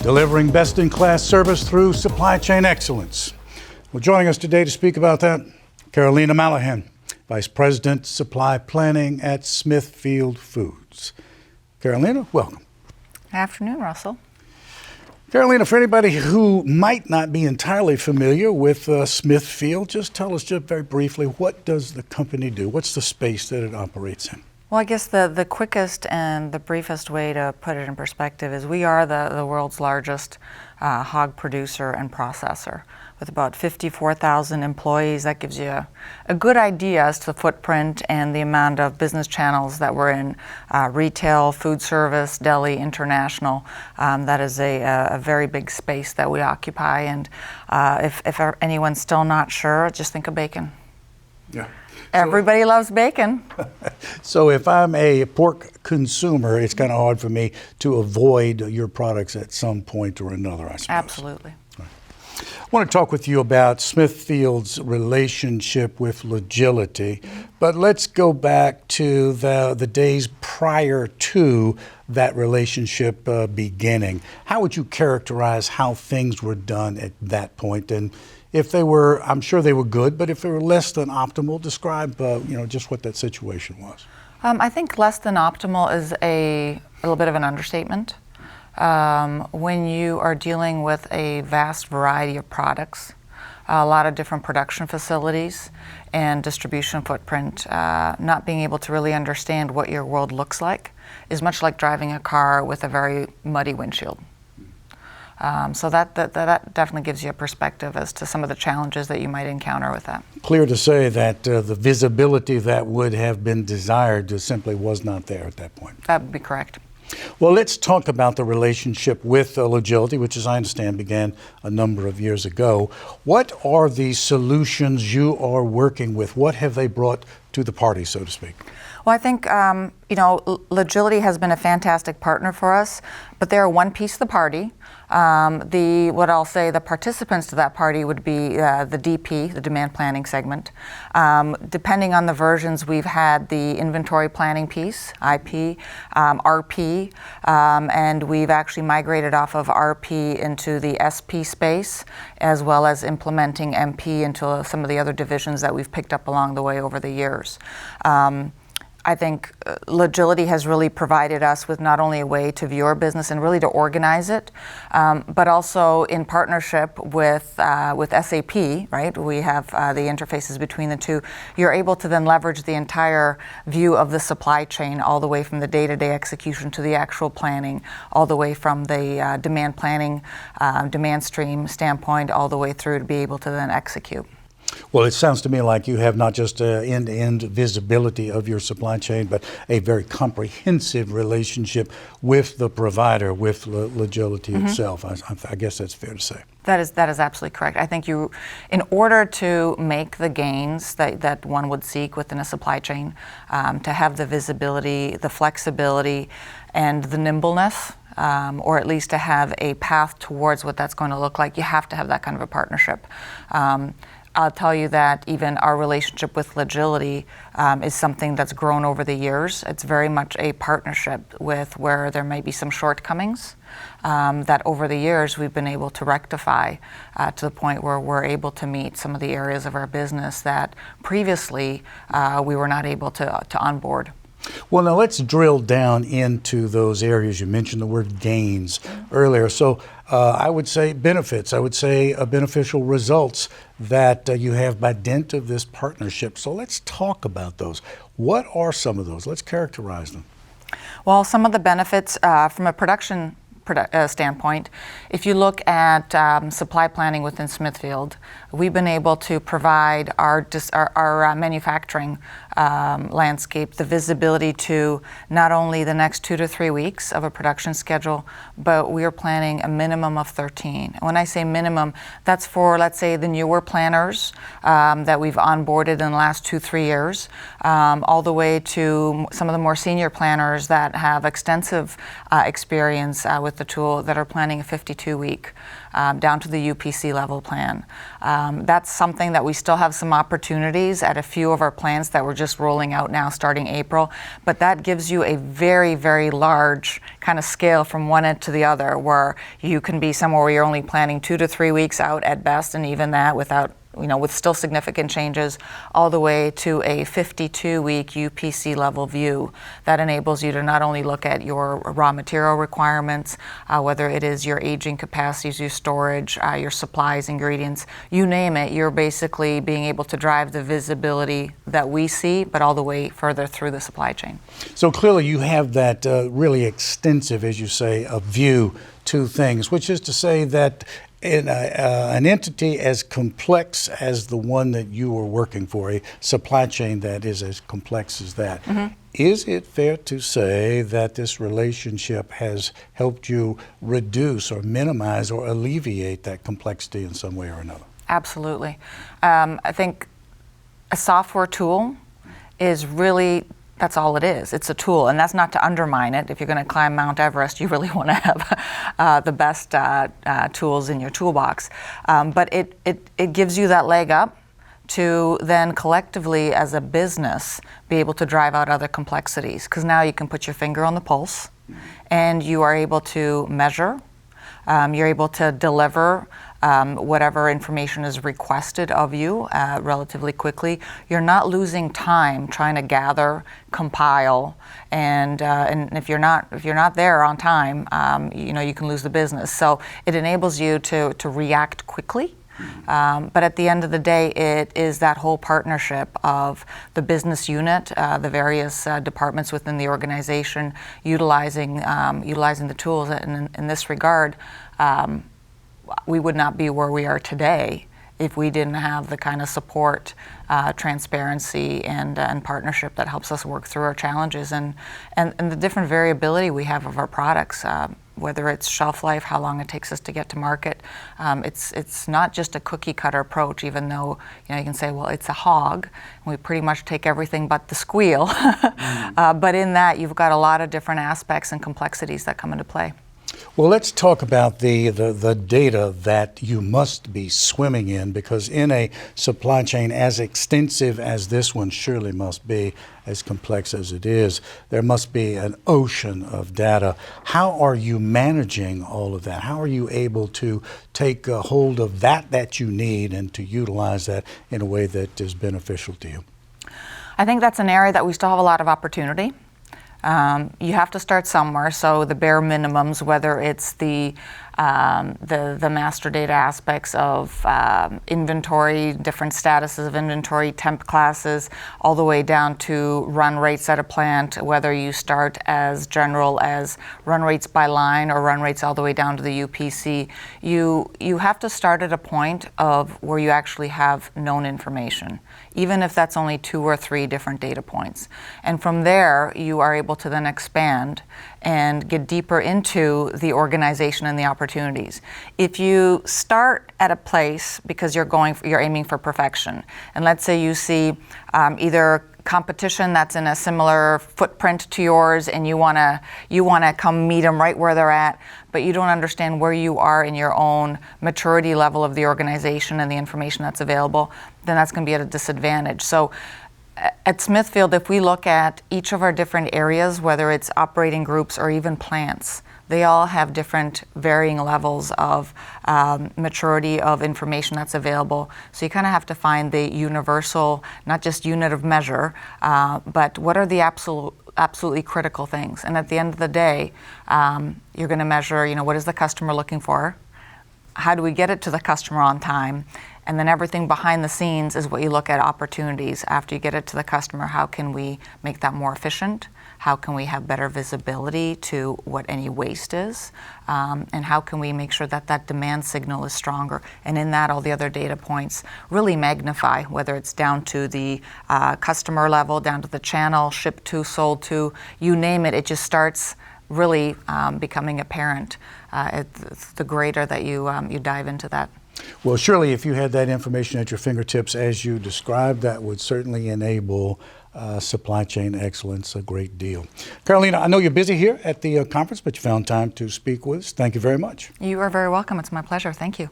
Delivering best-in-class service through supply chain excellence. Well, joining us today to speak about that, Karolina Mallahan, Vice President, Supply Planning at Smithfield Foods. Karolina, welcome. Afternoon, Russell. Karolina, for anybody who might not be entirely familiar with Smithfield, just tell us just very briefly, what does the company do? What's the space that it operates in? Well, I guess the quickest and the briefest way to put it in perspective is we are the world's largest hog producer and processor. With about 54,000 employees, that gives you a good idea as to the footprint and the amount of business channels that we're in. Retail, food service, deli, international. That is a very big space that we occupy. And if anyone's still not sure, just think of bacon. Yeah. Everybody loves bacon. So if I'm a pork consumer, it's kind of hard for me to avoid your products at some point or another, I suppose. Absolutely. Right. I want to talk with you about Smithfield's relationship with Logility, but let's go back to the days prior to that relationship beginning. How would you characterize how things were done at that point? And if they were, I'm sure they were good, but if they were less than optimal, describe just what that situation was. I think less than optimal is a little bit of an understatement. When you are dealing with a vast variety of products, a lot of different production facilities and distribution footprint, not being able to really understand what your world looks like is much like driving a car with a very muddy windshield. So that definitely gives you a perspective as to some of the challenges that you might encounter with that. Clear to say that the visibility that would have been desired just simply was not there at that point. That would be correct. Well, let's talk about the relationship with Logility, which, as I understand, began a number of years ago. What are the solutions you are working with? What have they brought to the party, so to speak? Well, I think, Logility has been a fantastic partner for us, but they're one piece of the party. The participants to that party would be the DP, the demand planning segment. Depending on the versions, we've had the inventory planning piece, IP, RP, and we've actually migrated off of RP into the SP space, as well as implementing MP into some of the other divisions that we've picked up along the way over the years. I think Logility has really provided us with not only a way to view our business and really to organize it, but also in partnership with SAP, right? We have the interfaces between the two. You're able to then leverage the entire view of the supply chain all the way from the day-to-day execution to the actual planning, all the way from the demand planning, demand stream standpoint, all the way through to be able to then execute. Well, it sounds to me like you have not just end-to-end visibility of your supply chain, but a very comprehensive relationship with the provider, with Logility itself. I guess that's fair to say. That is absolutely correct. I think in order to make the gains that one would seek within a supply chain, to have the visibility, the flexibility, and the nimbleness, or at least to have a path towards what that's going to look like, you have to have that kind of a partnership. I'll tell you that even our relationship with Logility is something that's grown over the years. It's very much a partnership with where there may be some shortcomings that over the years we've been able to rectify to the point where we're able to meet some of the areas of our business that previously we were not able to onboard. Well, now let's drill down into those areas. You mentioned the word gains earlier. So I would say benefits. I would say beneficial results that you have by dint of this partnership. So let's talk about those. What are some of those? Let's characterize them. Well, some of the benefits from a production standpoint, if you look at supply planning within Smithfield, we've been able to provide our manufacturing landscape the visibility to not only the next 2 to 3 weeks of a production schedule, but we are planning a minimum of 13. And when I say minimum, that's for, let's say, the newer planners that we've onboarded in the last 2-3 years, all the way to some of the more senior planners that have extensive experience with the tool that are planning a 52-week down to the UPC level plan. That's something that we still have some opportunities at a few of our plants that we're just rolling out now starting April, but that gives you a very, very large kind of scale from one end to the other, where you can be somewhere where you're only planning 2 to 3 weeks out at best, and even that without, with still significant changes, all the way to a 52-week UPC level view that enables you to not only look at your raw material requirements, whether it is your aging capacities, your storage, your supplies, ingredients, you name it, you're basically being able to drive the visibility that we see, but all the way further through the supply chain. So clearly you have that really extensive, as you say, a view to things, which is to say that in an entity as complex as the one that you are working for, a supply chain that is as complex as that, is it fair to say that this relationship has helped you reduce or minimize or alleviate that complexity in some way or another? Absolutely. I think a software tool is really, that's all it is. It's a tool, and that's not to undermine it. If you're going to climb Mount Everest, you really want to have the best tools in your toolbox. But it gives you that leg up to then collectively as a business be able to drive out other complexities, because now you can put your finger on the pulse and you are able to measure, you're able to deliver whatever information is requested of you relatively quickly. You're not losing time trying to gather, compile, and if you're not there on time, you can lose the business. So it enables you to react quickly. But at the end of the day, it is that whole partnership of the business unit, the various departments within the organization, utilizing the tools. And in this regard, we would not be where we are today if we didn't have the kind of support, transparency, and partnership that helps us work through our challenges and the different variability we have of our products. Whether it's shelf life, how long it takes us to get to market. It's not just a cookie cutter approach, even though you can say, well, it's a hog, and we pretty much take everything but the squeal. But in that, you've got a lot of different aspects and complexities that come into play. Well, let's talk about the data that you must be swimming in, because in a supply chain as extensive as this one surely must be, as complex as it is, there must be an ocean of data. How are you managing all of that? How are you able to take hold of that you need and to utilize that in a way that is beneficial to you? I think that's an area that we still have a lot of opportunity. You have to start somewhere, so the bare minimums, whether it's the master data aspects of inventory, different statuses of inventory, temp classes, all the way down to run rates at a plant, whether you start as general as run rates by line or run rates all the way down to the UPC. You have to start at a point of where you actually have known information, even if that's only 2 or 3 different data points. And from there, you are able to then expand and get deeper into the organization and the opportunities. If you start at a place because you're aiming for perfection, and let's say you see either competition that's in a similar footprint to yours, and you wanna come meet them right where they're at, but you don't understand where you are in your own maturity level of the organization and the information that's available, then that's going to be at a disadvantage. So at Smithfield, if we look at each of our different areas, whether it's operating groups or even plants, they all have different varying levels of maturity of information that's available. So you kind of have to find the universal, not just unit of measure, but what are the absolutely critical things. And at the end of the day, you're going to measure, what is the customer looking for? How do we get it to the customer on time? And then everything behind the scenes is what you look at opportunities. After you get it to the customer, how can we make that more efficient? How can we have better visibility to what any waste is? And how can we make sure that that demand signal is stronger? And in that, all the other data points really magnify, whether it's down to the customer level, down to the channel, shipped to, sold to, you name it, it just starts really becoming apparent the greater that you dive into that. Well, surely if you had that information at your fingertips as you described, that would certainly enable supply chain excellence a great deal. Karolina, I know you're busy here at the conference, but you found time to speak with us. Thank you very much. You are very welcome. It's my pleasure. Thank you.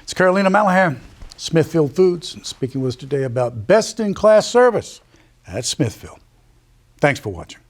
It's Karolina Mallahan, Smithfield Foods, speaking with us today about best-in-class service at Smithfield. Thanks for watching.